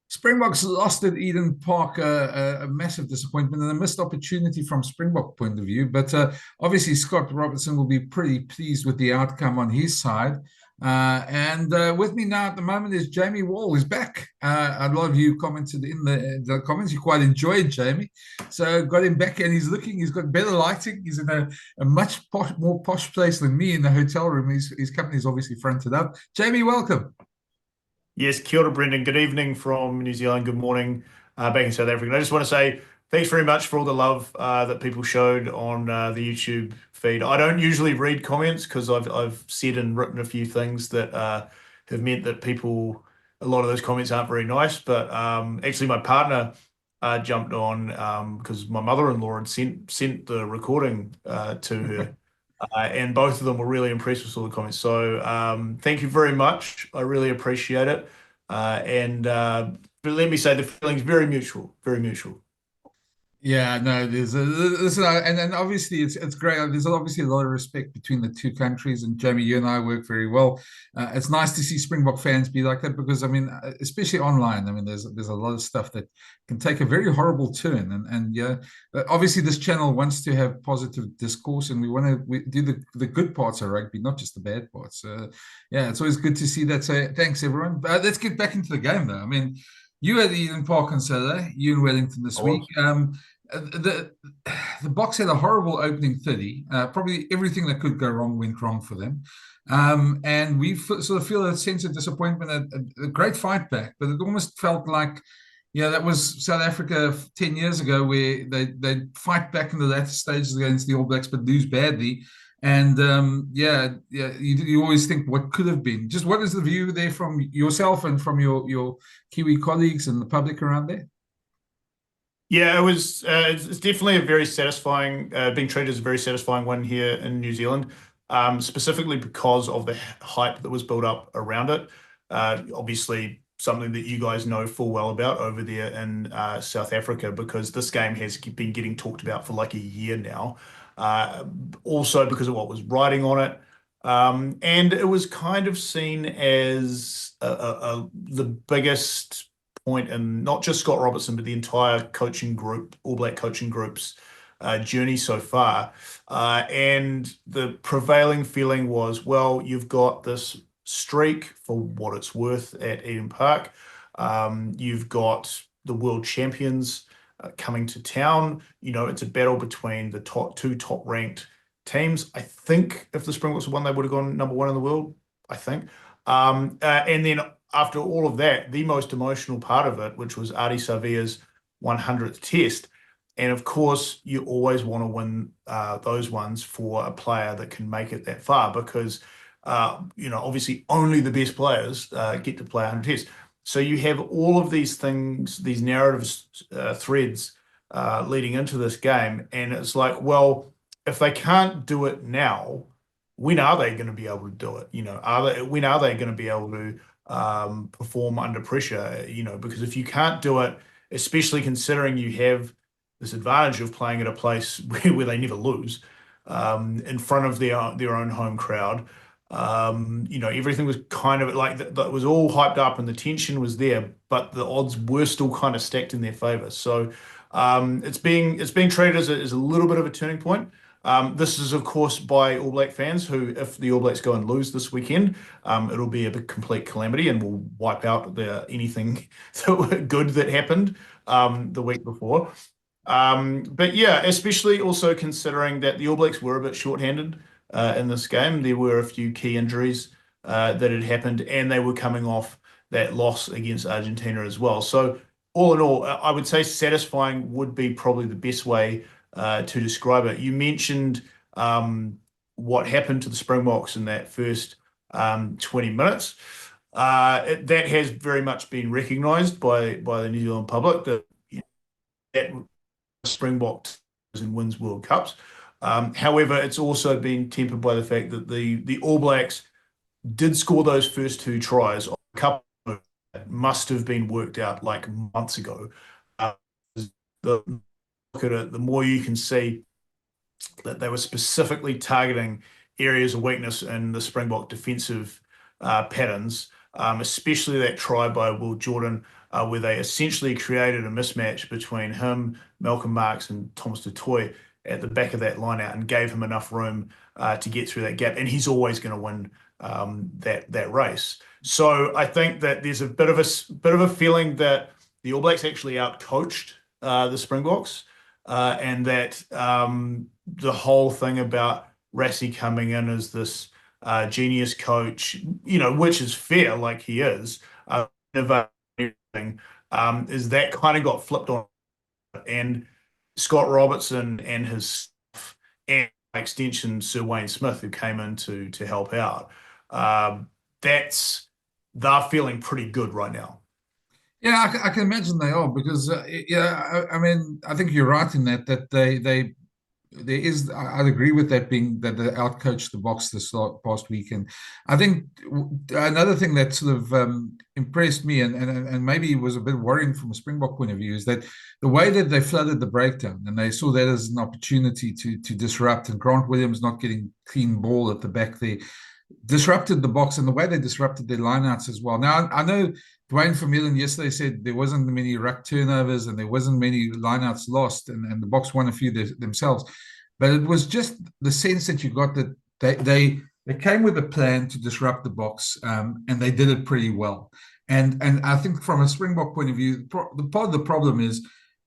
Springboks lost at Eden Park, a massive disappointment and a missed opportunity from Springbok point of view. But obviously, Scott Robertson will be pretty pleased with the outcome on his side. And with me now at the moment is Jamie Wall, who's back. A lot of you commented in the comments. You quite enjoyed Jamie. So got him back and he's got better lighting. He's in a much more posh place than me in the hotel room. His company's obviously fronted up. Jamie, welcome. Yes, kia ora, Brendan. Good evening from New Zealand. Good morning back in South Africa. And I just want to say thanks very much for all the love that people showed on the YouTube feed. I don't usually read comments because I've said and written a few things that have meant that a lot of those comments aren't very nice. But actually, my partner jumped on because my mother-in-law had sent the recording to her. And both of them were really impressed with all the comments. So thank you very much. I really appreciate it. But let me say the feeling's very mutual, very mutual. Yeah, no, listen, and obviously it's great. There's obviously a lot of respect between the two countries, and Jamie, you and I work very well. It's nice to see Springbok fans be like that because I mean, especially online. I mean, there's a lot of stuff that can take a very horrible turn, and yeah, obviously this channel wants to have positive discourse, and we do the good parts of rugby, not just the bad parts. Yeah, it's always good to see that. So thanks everyone. Let's get back into the game though. I mean. You at Eden Park on Saturday, you in Wellington this I week. was. The the Boks had a horrible opening 30. Probably everything that could go wrong went wrong for them. And we sort of feel a sense of disappointment, a great fight back, but it almost felt like, yeah, that was South Africa 10 years ago where they fight back in the latter stages against the All Blacks but lose badly. And yeah, you always think what could have been. Just what is the view there from yourself and from your Kiwi colleagues and the public around there? Yeah, it was. It's definitely a very satisfying, being treated as a very satisfying one here in New Zealand, specifically because of the hype that was built up around it. Obviously, something that you guys know full well about over there in South Africa, because this game has been getting talked about for like a year now. Uh, Also because of what was riding on it. And it was kind of seen as the biggest point in not just Scott Robertson, but the entire coaching group, All Black coaching group's journey so far. And the prevailing feeling was, well, you've got this streak for what it's worth at Eden Park. You've got the world champions coming to town. You know, it's a battle between the top ranked teams. I think if the Springboks had won, they would have gone number one in the world. I think. And then after all of that, the most emotional part of it, which was Adi Savia's 100th test. And of course, you always want to win those ones for a player that can make it that far because, obviously only the best players get to play 100 tests. So you have all of these things, these narratives, threads leading into this game. And it's like, well, if they can't do it now, when are they going to be able to do it? When are they going to be able to perform under pressure? Because if you can't do it, especially considering you have this advantage of playing at a place where they never lose, in front of their own home crowd. Everything was kind of like that was all hyped up and the tension was there, but the odds were still kind of stacked in their favor. So it's being treated as a little bit of a turning point. This is, of course, by All Black fans who, if the All Blacks go and lose this weekend, it'll be a big complete calamity and will wipe out anything good that happened the week before. But yeah, especially also considering that the All Blacks were a bit shorthanded in this game. There were a few key injuries that had happened, and they were coming off that loss against Argentina as well. So all in all, I would say satisfying would be probably the best way to describe it. You mentioned what happened to the Springboks in that first 20 minutes. That has very much been recognised by the New Zealand public that Springboks and wins World Cups. However, it's also been tempered by the fact that the All Blacks did score those first two tries on a couple that must have been worked out like months ago. Uh, the look at it, the more you can see that they were specifically targeting areas of weakness in the Springbok defensive patterns. especially that try by Will Jordan, where they essentially created a mismatch between him, Malcolm Marks, and Thomas du Toit at the back of that line out and gave him enough room to get through that gap. And he's always going to win that race. So I think that there's a bit of a feeling that the All Blacks actually outcoached the Springboks, and that the whole thing about Rassie coming in as this genius coach, which is fair, like he is, is that kind of got flipped on, and Scott Robertson and his staff, and by extension Sir Wayne Smith, who came in to help out, they're feeling pretty good right now. Yeah, I can imagine they are because yeah, I mean, I think you're right in that they there is. I'd agree with that being that they outcoached the Boks this past weekend. I think another thing that sort of impressed me and maybe was a bit worrying from a Springbok point of view is that the way that they flooded the breakdown and they saw that as an opportunity to disrupt, and Grant Williams not getting clean ball at the back there disrupted the Boks, and the way they disrupted their lineouts as well. Now I know Dwayne Vermeulen yesterday said there wasn't many ruck turnovers and there wasn't many lineouts lost, and the Boks won a few themselves. But it was just the sense that you got that they came with a plan to disrupt the Boks, and they did it pretty well. And I think from a Springbok point of view, the part of the problem is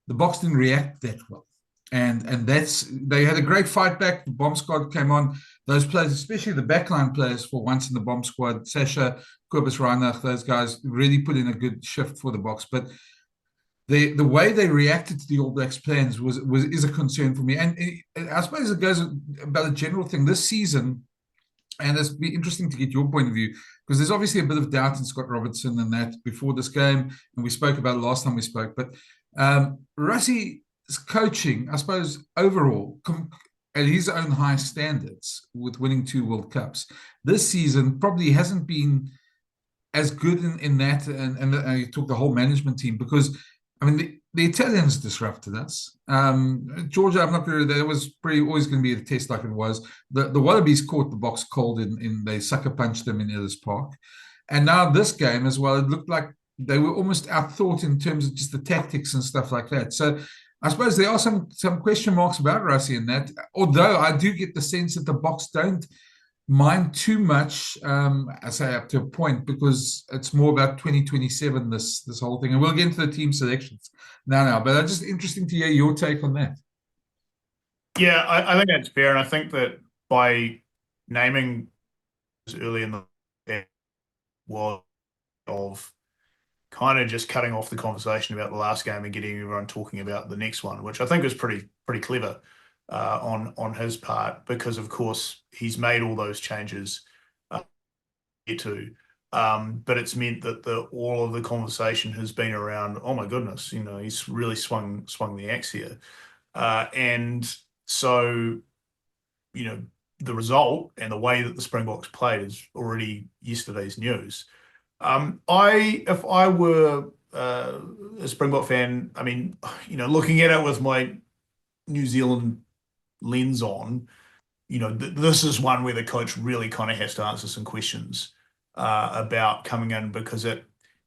the Boks didn't react that well. And they had a great fight back. The bomb squad came on. Those players, especially the backline players for once in the bomb squad, Sasha, Kobus Reinach, those guys really put in a good shift for the Boks. But the way they reacted to the All Blacks plans is a concern for me. And I suppose it goes about a general thing this season, and it's be interesting to get your point of view, because there's obviously a bit of doubt in Scott Robertson and that before this game, and we spoke about it last time we spoke. But Rassie's coaching, I suppose, overall, at his own high standards with winning 2 World Cups, this season probably hasn't been as good in that. And you took the whole management team because, I mean, the Italians disrupted us. Georgia, I'm not going to. That was pretty always going to be a test like it was. The Wallabies caught the Boks cold in they sucker punched them in Ellis Park, and now this game as well. It looked like they were almost outthought in terms of just the tactics and stuff like that. So I suppose there are some question marks about Rassie in that. Although I do get the sense that the Boks don't mind too much, I say up to a point, because it's more about 2027, this whole thing. And we'll get into the team selections now. But it's just interesting to hear your take on that. Yeah, I think that's fair. And I think that by naming early in the was of kind of just cutting off the conversation about the last game and getting everyone talking about the next one, which I think was pretty clever on his part, because of course he's made all those changes too. But it's meant that all of the conversation has been around, oh my goodness, he's really swung the axe here. And so, the result and the way that the Springboks played is already yesterday's news. If I were a Springbok fan, I mean, looking at it with my New Zealand lens on, this is one where the coach really kind of has to answer some questions about coming in, because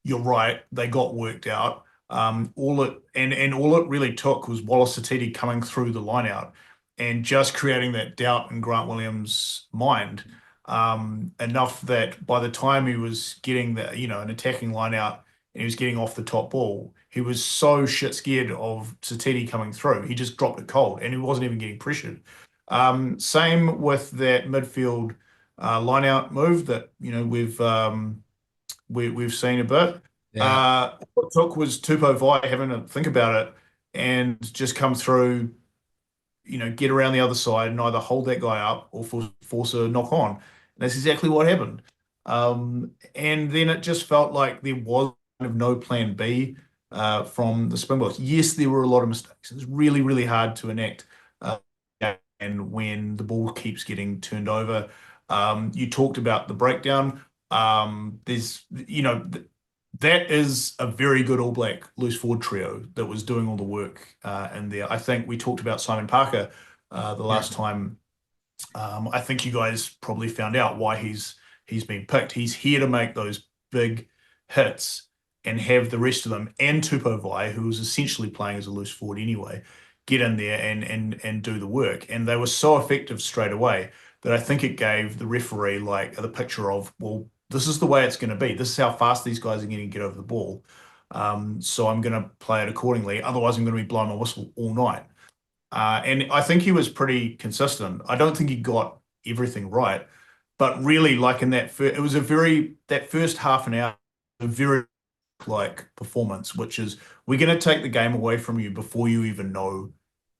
you're right, they got worked out. All it really took was Wallace Satiti coming through the line out and just creating that doubt in Grant Williams' mind, enough that by the time he was getting an attacking line out and he was getting off the top ball, he was so shit scared of Satiti coming through, he just dropped it cold and he wasn't even getting pressured. Same with that midfield line out move that we've seen a bit. Yeah. What it took was Tupou Vai having to think about it and just come through, get around the other side and either hold that guy up or force a knock on. And that's exactly what happened. And then it just felt like there was kind of no plan B from the Springboks. Yes, there were a lot of mistakes. It's really, really hard to enact. And when the ball keeps getting turned over, you talked about the breakdown. That is a very good All Black loose forward trio that was doing all the work in there. I think we talked about Simon Parker the last time. I think you guys probably found out why he's been picked. He's here to make those big hits and have the rest of them and Tupou Vai, who was essentially playing as a loose forward anyway, get in there and do the work. And they were so effective straight away that I think it gave the referee like the picture of, well, this is the way it's going to be. This is how fast these guys are going to get over the ball. So I'm going to play it accordingly. Otherwise, I'm going to be blowing my whistle all night. And I think he was pretty consistent. I don't think he got everything right, but really, like in that, it was that first half an hour, a very like performance, which is we're going to take the game away from you before you even know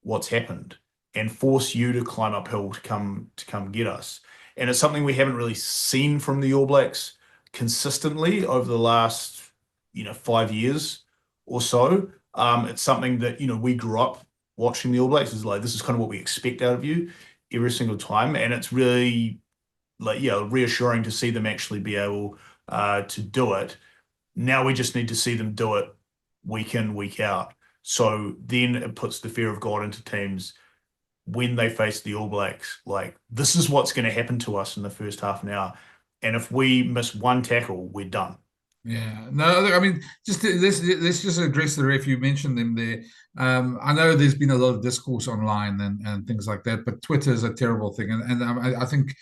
what's happened and force you to climb uphill to come get us. And it's something we haven't really seen from the All Blacks consistently over the last 5 years or so. It's something that we grew up watching the All Blacks. Is like this is kind of what we expect out of you every single time, and it's really like reassuring to see them actually be able to do it. Now we just need to see them do it week in, week out. So then it puts the fear of God into teams when they face the All Blacks. Like, this is what's going to happen to us in the first half an hour. And if we miss one tackle, we're done. Yeah, no, look, I mean, let's just address the ref. You mentioned them there. I know there's been a lot of discourse online and things like that, but Twitter is a terrible thing, and I think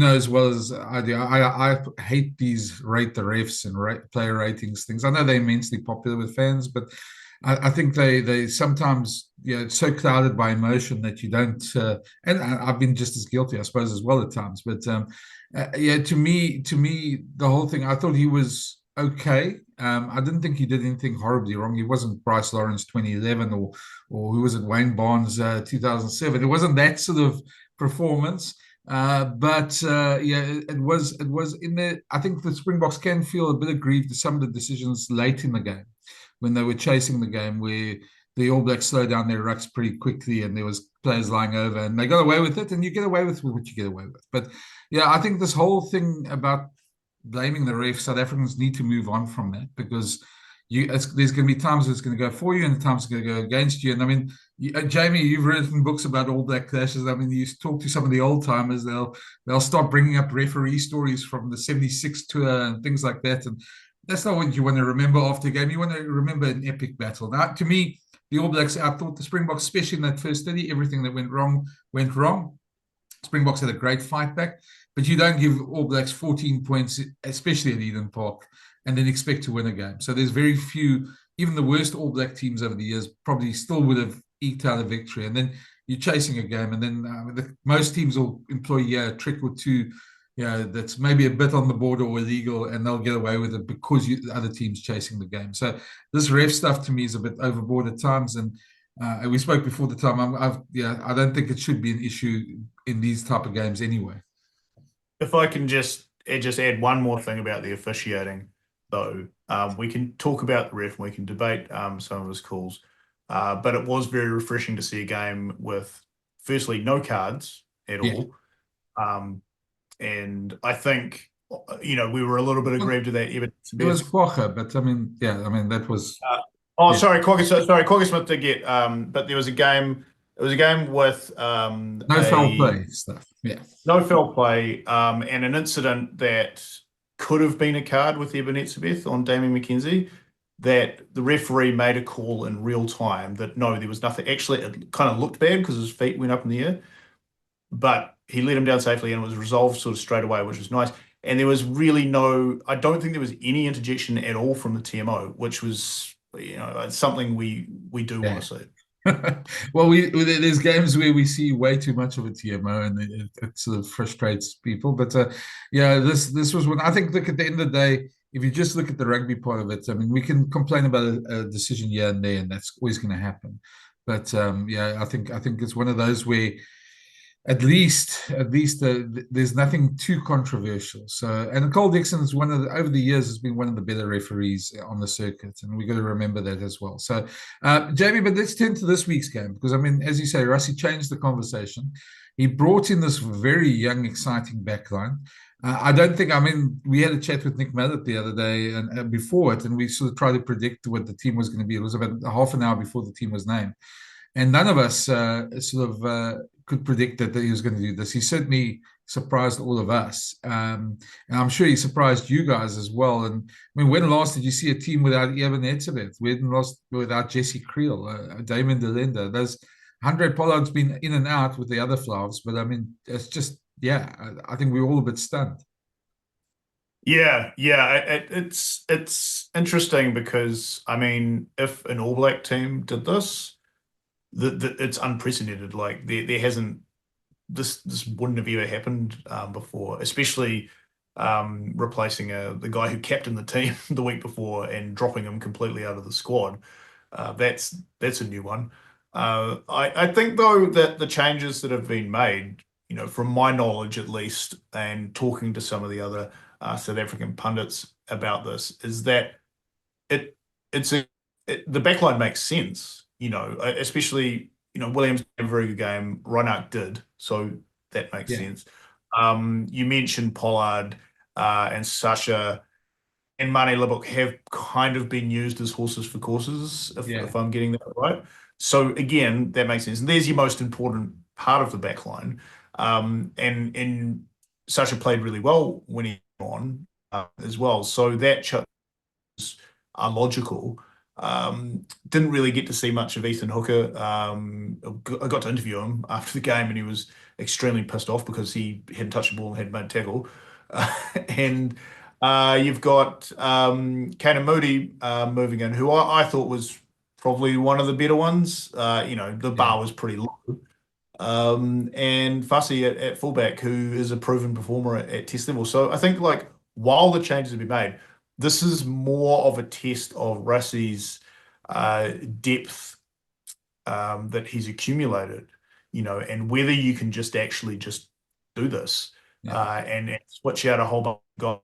as well as I do. I hate these rate the refs and player ratings things. I know they're immensely popular with fans, but I think they sometimes it's so clouded by emotion that you don't. And I've been just as guilty, I suppose, as well at times. But to me, the whole thing, I thought he was okay. I didn't think he did anything horribly wrong. He wasn't Bryce Lawrence 2011 or who was it, Wayne Barnes 2007. It wasn't that sort of performance. But it was in the. I think the Springboks can feel a bit aggrieved to some of the decisions late in the game when they were chasing the game, where the All Blacks slowed down their rucks pretty quickly and there was players lying over and they got away with it, and you get away with what you get away with. But yeah, I think this whole thing about blaming the ref, South Africans need to move on from that, because there's going to be times it's going to go for you and times it's going to go against you. And I mean, Jamie, you've written books about All Black clashes. I mean, you talk to some of the old timers, they'll start bringing up referee stories from the '76 tour and things like that. And that's not what you want to remember after a game. You want to remember an epic battle. Now, to me, the All Blacks outthought the Springboks, especially in that first 30. Everything that went wrong went wrong. Springboks had a great fight back, but you don't give All Blacks 14 points, especially at Eden Park, and then expect to win a game. So there's very few, even the worst All Black teams over the years probably still would have eked out a victory. And then you're chasing a game, and then most teams will employ a trick or two, that's maybe a bit on the border or illegal, and they'll get away with it because the other team's chasing the game. So this ref stuff to me is a bit overboard at times, and we spoke before the time. I don't think it should be an issue in these type of games anyway. If I can just add one more thing about the officiating, though, we can talk about the ref and we can debate some of his calls, but it was very refreshing to see a game with, firstly, no cards at all. And I think, we were a little bit aggrieved to that. It was Quagga, but that was. Sorry, Quagga Smith did get, but there was a game. It was a game with no foul play stuff. Yeah, no foul play, and an incident that could have been a card with Eben Etzebeth on Damien McKenzie. That the referee made a call in real time that no, there was nothing. Actually, it kind of looked bad because his feet went up in the air, but he let him down safely and it was resolved sort of straight away, which was nice. And there was really I don't think there was any interjection at all from the TMO, which was, it's something we do want to see. Well, there's games where we see way too much of a TMO, and it sort of frustrates people. But this was when I think. Look, at the end of the day, if you just look at the rugby part of it, I mean, we can complain about a decision here and there, and that's always going to happen. But I think it's one of those where at least there's nothing too controversial. So, and Cole Dixon is over the years has been one of the better referees on the circuit, and we got to remember that as well. So, Jamie, but let's turn to this week's game, because I mean, as you say, Rassie changed the conversation. He brought in this very young, exciting backline. I don't think. I mean, we had a chat with Nick Mallett the other day and before it, and we sort of tried to predict what the team was going to be. It was about half an hour before the team was named, and none of us could predict that he was going to do this. He certainly surprised all of us. And I'm sure he surprised you guys as well. And I mean, when last did you see a team without Evan Etzebeth? When last without Jesse Creel, Damon Delenda? There's Andre Pollard's been in and out with the other Flavs, but I mean, it's just, yeah, I think we're all a bit stunned. Yeah. It's interesting because I mean, if an All Black team did this, it's unprecedented. Like there hasn't this wouldn't have ever happened before, especially replacing the guy who captained the team the week before and dropping him completely out of the squad. That's a new one. I think though that the changes that have been made, from my knowledge at least, and talking to some of the other South African pundits about this, is that it it's a the backline makes sense. Especially Williams had a very good game. Reinhardt did, so that makes Yeah, sense. You mentioned Pollard and Sasha and Mane Libbok have kind of been used as horses for courses, yeah, if I'm getting that right. So again, that makes sense. And there's your most important part of the back line. And Sasha played really well when he on as well. So that chose logical. Didn't really get to see much of Ethan Hooker. I got to interview him after the game, and he was extremely pissed off because he hadn't touched the ball and had made a tackle. And you've got Kanan Moody moving in, who I thought was probably one of the better ones. The yeah, bar was pretty low. And Fussy at fullback, who is a proven performer at test level. So I think like while the changes have been made, this is more of a test of Rassi's depth that he's accumulated, and whether you can just actually just do this yeah, and switch out a whole bunch of guys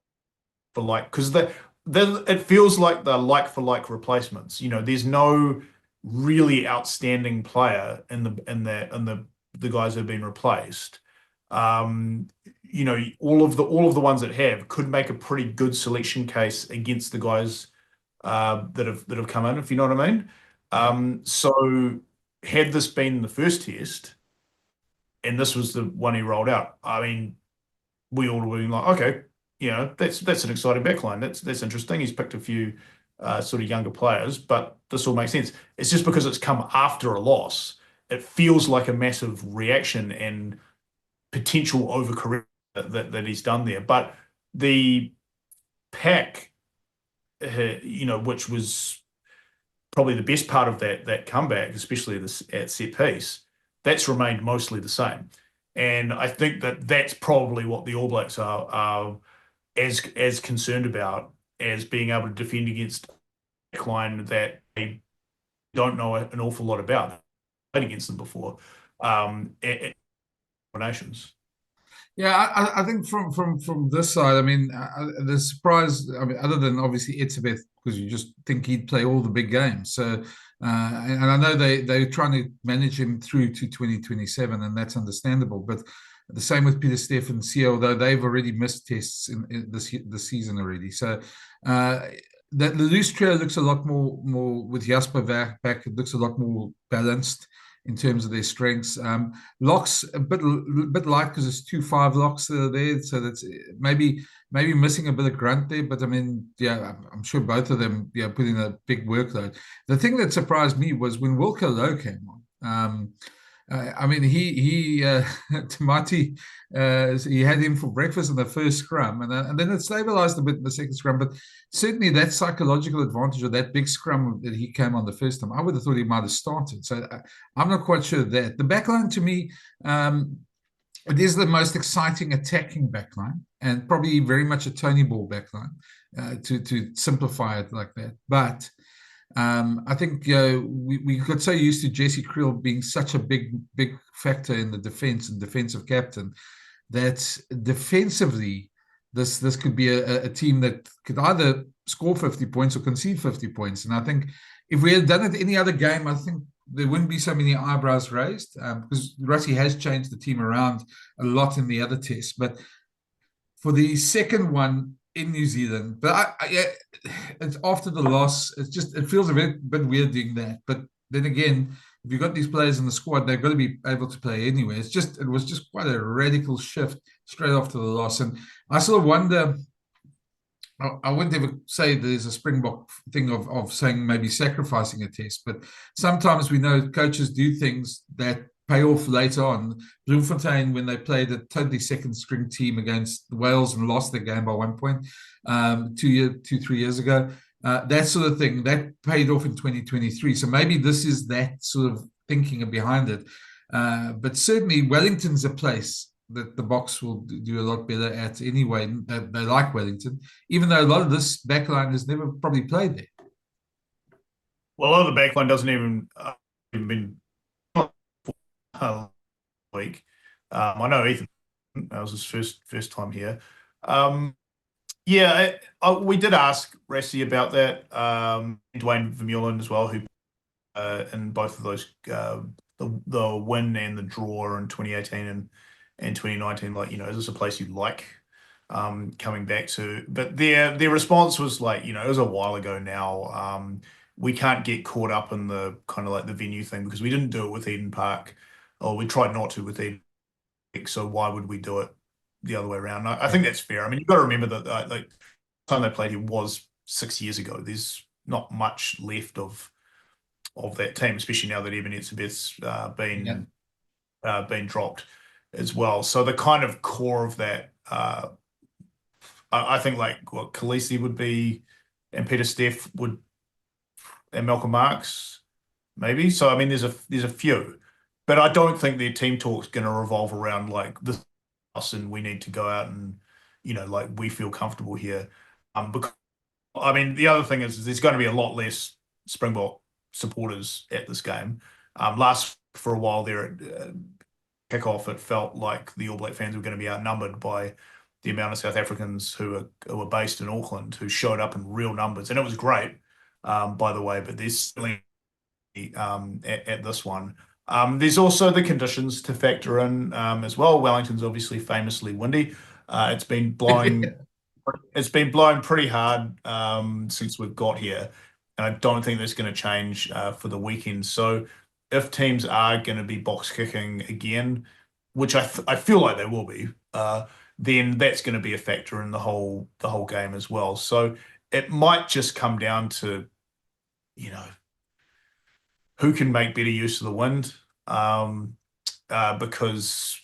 for like, because it feels like the like for like replacements. There's no really outstanding player in the guys that have been replaced. All of the ones that have could make a pretty good selection case against the guys that have come in, if you know what I mean. yeah. So had this been the first test and this was the one he rolled out, I mean, we all would have been like, okay, that's an exciting backline. That's interesting. He's picked a few sort of younger players, but this all makes sense. It's just because it's come after a loss, it feels like a massive reaction and potential overcorrection that he's done there. But the pack, which was probably the best part of that comeback, especially at set piece, that's remained mostly the same. And I think that's probably what the All Blacks are as concerned about as being able to defend against a line that they don't know an awful lot about. Played against them before. Nations. Yeah, I think from this side, I mean, the surprise, I mean, other than obviously Etzebeth, because you just think he'd play all the big games. So, and I know they're trying to manage him through to 2027, and that's understandable. But the same with Peter Stephen Seal, although they've already missed tests in this season already. So, that the loose trio looks a lot more with Jasper back. It looks a lot more balanced in terms of their strengths. Locks a bit light because it's 2-5 locks that are there, so that's maybe missing a bit of grunt there. But I mean, yeah, I'm sure both of them, put in a big workload. The thing that surprised me was when Wilco Low came on. I mean, he Tamati, he had him for breakfast in the first scrum, and then it stabilized a bit in the second scrum. But certainly that psychological advantage of that big scrum that he came on the first time, I would have thought he might have started. So I'm not quite sure of that. The backline to me, it is the most exciting attacking backline, and probably very much a Tony Ball backline, to simplify it like that. But I think we got so used to Jesse Creel being such a big factor in the defense and defensive captain that defensively this could be a team that could either score 50 points or concede 50 points. And I think if we had done it any other game, I think there wouldn't be so many eyebrows raised, because Rassie has changed the team around a lot in the other tests. But for the second one in New Zealand, but it's after the loss. It feels a bit weird doing that. But then again, if you've got these players in the squad, they've got to be able to play anyway. It was just quite a radical shift straight after the loss. And I sort of wonder, I wouldn't ever say there's a Springbok thing of saying maybe sacrificing a test, but sometimes we know coaches do things that pay off later on. Bloemfontein, when they played a totally second string team against Wales and lost the game by 1 point 3 years ago, that sort of thing, that paid off in 2023. So maybe this is that sort of thinking behind it. But certainly Wellington's a place that the Boks will do a lot better at anyway. They like Wellington, even though a lot of this backline has never probably played there. Well, a lot of the backline doesn't even been week. I know Ethan, that was his first time here. Yeah, we did ask Rassie about that. Dwayne Vermeulen as well, who in both of those, the win and the draw in 2018 and 2019, like, is this a place you'd like coming back to? But their response was like, it was a while ago now. We can't get caught up in the kind of like the venue thing because we didn't do it with Eden Park, or we tried not to with Eden Park, so why would we do it the other way around? I think that's fair. I mean, you've got to remember that like the time they played here was 6 years ago. There's not much left of that team, especially now that Eben Etzebeth's been dropped as well. So the kind of core of that, I think like what Khaleesi would be, and Peter Steff would, and Malcolm Marx maybe. So I mean, there's a few, but I don't think their team talk's going to revolve around like this us and we need to go out and like we feel comfortable here. Because I mean, the other thing is there's going to be a lot less Springbok supporters at this game. Last for a while there at kickoff, it felt like the All Black fans were going to be outnumbered by the amount of South Africans who were based in Auckland who showed up in real numbers, and it was great, by the way. But there's certainly at this one. There's also the conditions to factor in as well. Wellington's obviously famously windy. It's been blowing. It's been blowing pretty hard since we've got here, and I don't think that's going to change for the weekend. So if teams are going to be box kicking again, which I feel like they will be, then that's going to be a factor in the whole game as well. So it might just come down to, who can make better use of the wind, because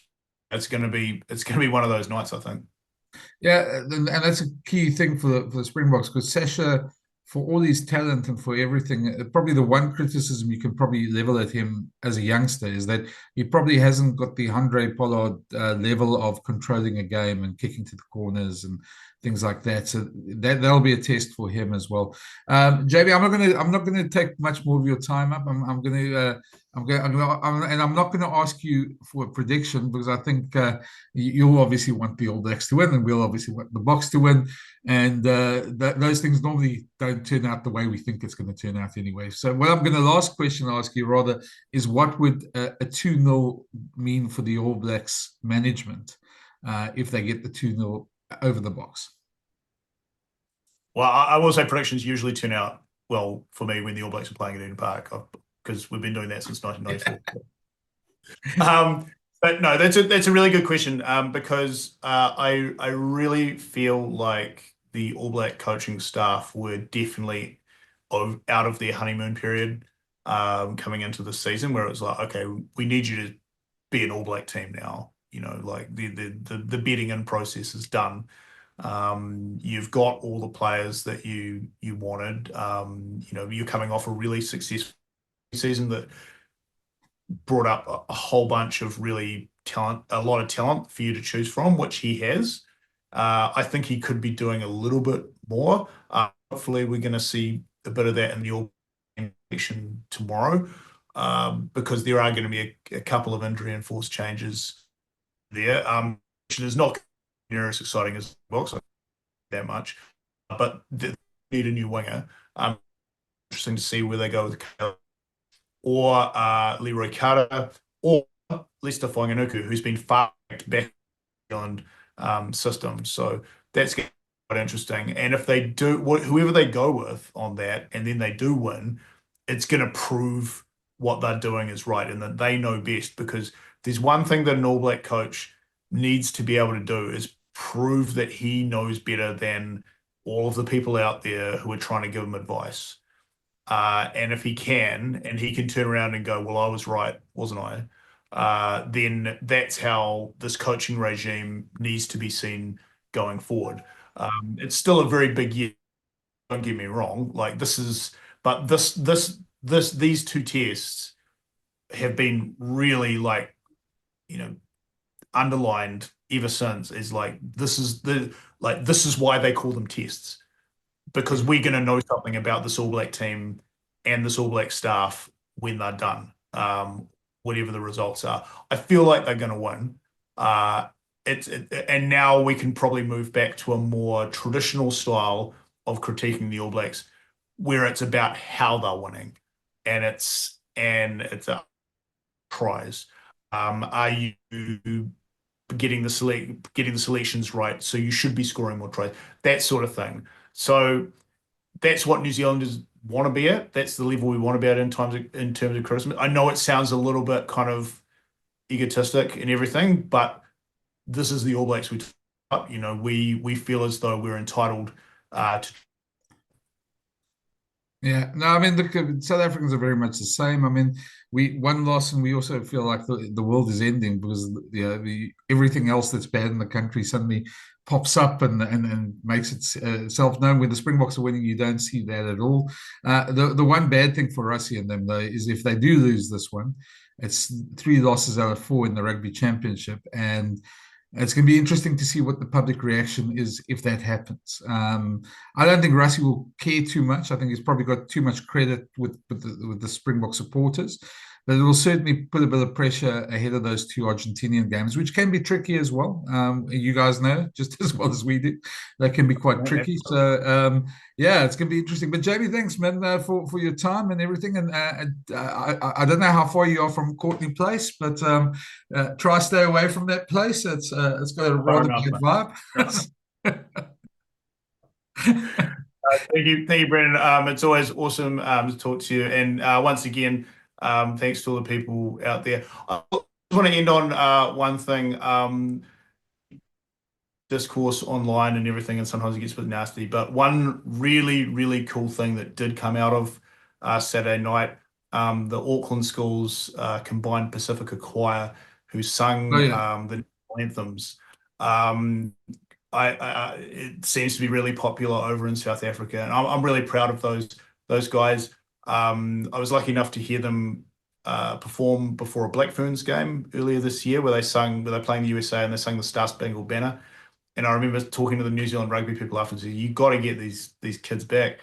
it's going to be one of those nights, I think. Yeah, and that's a key thing for the Springboks, because Sasha, for all his talent and for everything, probably the one criticism you can probably level at him as a youngster is that he probably hasn't got the Handré Pollard level of controlling a game and kicking to the corners and things like that. So that'll be a test for him as well. JB, I'm not gonna take much more of your time up. I'm not going to ask you for a prediction because I think you'll obviously want the All Blacks to win, and we'll obviously want the Boks to win, and those things normally don't turn out the way we think it's going to turn out anyway. So, what I'm going to last question I'll ask you rather is, what would a 2-0 mean for the All Blacks management if they get the 2-0 over the Boks? Well, I will say predictions usually turn out well for me when the All Blacks are playing at Eden Park, because we've been doing that since 1994. But no, that's a really good question, because I really feel like the All Black coaching staff were definitely out of their honeymoon period coming into the season, where it was like, okay, we need you to be an All Black team now. Like the bedding in process is done. You've got all the players that you wanted. You're coming off a really successful season that brought up a whole bunch of really a lot of talent for you to choose from, which he has. I think he could be doing a little bit more. Hopefully, we're going to see a bit of that in the All election tomorrow, because there are going to be a couple of injury enforced changes there, which is not near as exciting as Boks that much, but they need a new winger. Interesting to see where they go with Caleb or Leroy Carter or Lester Whanganuku, who's been far back on system. So that's quite interesting. And if they do, whoever they go with on that, and then they do win, it's going to prove what they're doing is right and that they know best. Because there's one thing that an All Black coach needs to be able to do is prove that he knows better than all of the people out there who are trying to give him advice. And if he can, and he can turn around and go, well, I was right, wasn't I? Then that's how this coaching regime needs to be seen going forward. It's still a very big year, don't get me wrong. Like this is, but these two tests have been really like, you know, underlined ever since is like this is why they call them tests because we're going to know something about this All Black team and this All Black staff when they're done, whatever the results are. I feel like they're going to win. And now we can probably move back to a more traditional style of critiquing the All Blacks, where it's about how they're winning, and it's a prize. Are you getting the selections right? So you should be scoring more tries, that sort of thing. So that's what New Zealanders want to be at. That's the level we want to be at in terms of criticism. I know it sounds a little bit kind of egotistic and everything, but this is the All Blacks we feel as though we're entitled to. Yeah, no, I mean, look, South Africans are very much the same. I mean, we one loss, and we also feel like the world is ending because everything else that's bad in the country suddenly pops up and makes itself known. When the Springboks are winning, you don't see that at all. The one bad thing for Russia and them though is if they do lose this one, it's 3 losses out of 4 in the Rugby Championship, and it's going to be interesting to see what the public reaction is if that happens. I don't think Rassie will care too much. I think he's probably got too much credit with the Springbok supporters. But it will certainly put a bit of pressure ahead of those 2 Argentinian games, which can be tricky as well. You guys know just as well as we do. They can be quite tricky. So, yeah, it's going to be interesting. But Jamie, thanks, man, for your time and everything. And I don't know how far you are from Courtney Place, but try stay away from that place. It's got a rather bad vibe. Thank you, Brendan. It's always awesome to talk to you. And once again, thanks to all the people out there. I just want to end on one thing. Discourse online and everything, and sometimes it gets a bit nasty. But one really, really cool thing that did come out of Saturday night, the Auckland Schools Combined Pacifica Choir, who sung the anthems. It seems to be really popular over in South Africa, and I'm really proud of those guys. I was lucky enough to hear them perform before a Black Ferns game earlier this year, where they're playing the USA and they sang the Star Spangled Banner. And I remember talking to the New Zealand rugby people afterwards, you got to get these kids back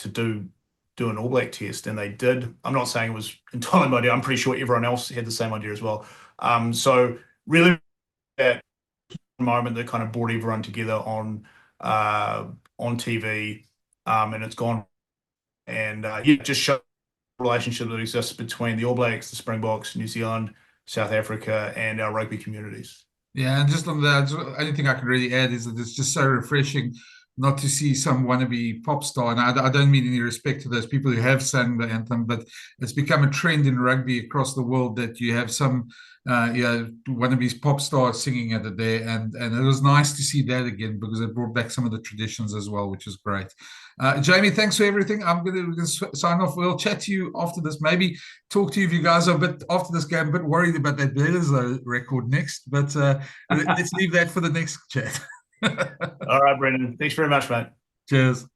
to do an All Black test, and they did. I'm not saying it was entirely my idea. I'm pretty sure everyone else had the same idea as well. So really that moment that kind of brought everyone together on TV, and it's gone. And just show the relationship that exists between the All Blacks, the Springboks, New Zealand, South Africa, and our rugby communities. Yeah, and just on that, anything I can really add is that it's just so refreshing not to see some wannabe pop star. And I don't mean any respect to those people who have sung the anthem, but it's become a trend in rugby across the world that you have some wannabes pop stars singing at it there. And it was nice to see that again because it brought back some of the traditions as well, which is great. Jamie, thanks for everything. We're going to sign off. We'll chat to you after this. Maybe talk to you if you guys are a bit after this game, a bit worried about that Bledisloe record next. But let's leave that for the next chat. All right, Brendan. Thanks very much, mate. Cheers.